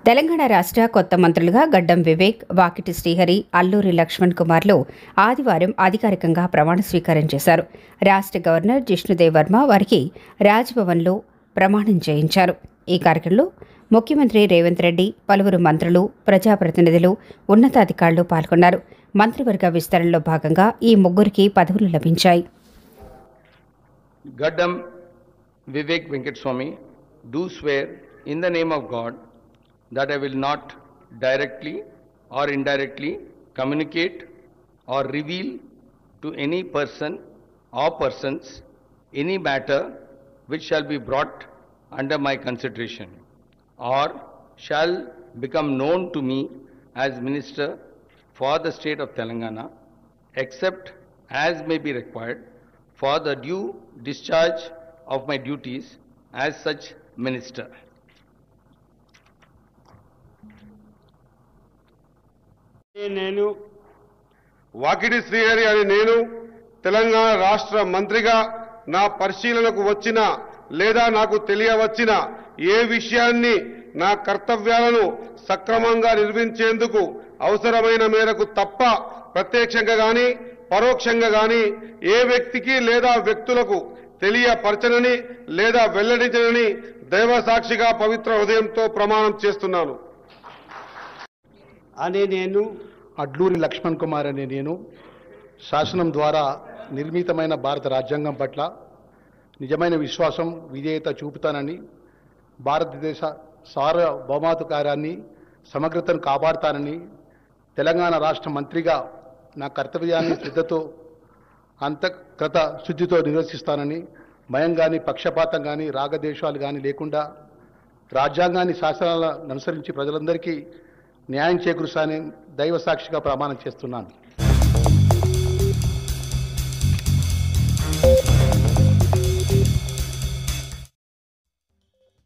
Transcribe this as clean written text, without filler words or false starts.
తెలంగాణ రాష్ట్ర కొత్త మంత్రులుగా గడ్డం వివేక్, వాకిటి శ్రీహరి, అల్లూరి లక్ష్మణ్ కుమార్లు ఆదివారం అధికారికంగా ప్రమాణ స్వీకారం చేశారు. రాష్ట్ర గవర్నర్ జిష్ణుదేవ్ వర్మ వారికి రాజ్భవన్లో ప్రమాణం చేయించారు. ఈ కార్యక్రమంలో ముఖ్యమంత్రి రేవంత్ రెడ్డి, పలువురు మంత్రులు, ప్రజాప్రతినిధులు, ఉన్నతాధికారులు పాల్గొన్నారు. మంత్రివర్గ విస్తరణలో భాగంగా ఈ ముగ్గురికి పదవులు లభించాయి. Gaddam Vivek Venkateswamy do swear in the name of God that I will not directly or indirectly communicate or reveal to any person or persons any matter which shall be brought under my consideration or shall become known to me as Minister for the state of Telangana, except as may be required for the due discharge of my duties as such minister. నేను వాకిటి శ్రీహరి అని నేను తెలంగాణ రాష్ట్ర మంత్రిగా నా పరిశీలనకు వచ్చిన లేదా నాకు తెలియవచ్చిన ఏ విషయాన్ని నా కర్తవ్యాలను సక్రమంగా నిర్వహించేందుకు అవసరమైన మేరకు తప్ప ప్రత్యక్షంగా గాని పరోక్షంగా గాని ఏ వ్యక్తికి లేదా వ్యక్తులకు తెలియపరచనని లేదా వెల్లడించనని దైవ సాక్షిగా పవిత్ర హృదయంతో ప్రమాణం చేస్తున్నాను. అనే నేను అడ్లూరి లక్ష్మణ్ కుమార్ అనే నేను శాసనం ద్వారా నిర్మితమైన భారత రాజ్యాంగం పట్ల నిజమైన విశ్వాసం, విధేయత చూపుతానని, భారతదేశ సార్వభౌమాధికారాన్ని, సమగ్రతను కాపాడుతానని, తెలంగాణ రాష్ట్ర మంత్రిగా నా కర్తవ్యాన్ని శ్రద్ధతో అంతఃకృత శుద్ధితో నిర్వర్తిస్తానని, భయం కానీ పక్షపాతం కానీ రాగద్వేషాలు కానీ లేకుండా రాజ్యాంగాన్ని, శాసనాలను అనుసరించి ప్రజలందరికీ న్యాయం చేకూరుస్తానని దైవ సాక్షిగా ప్రమాణం చేస్తున్నాను.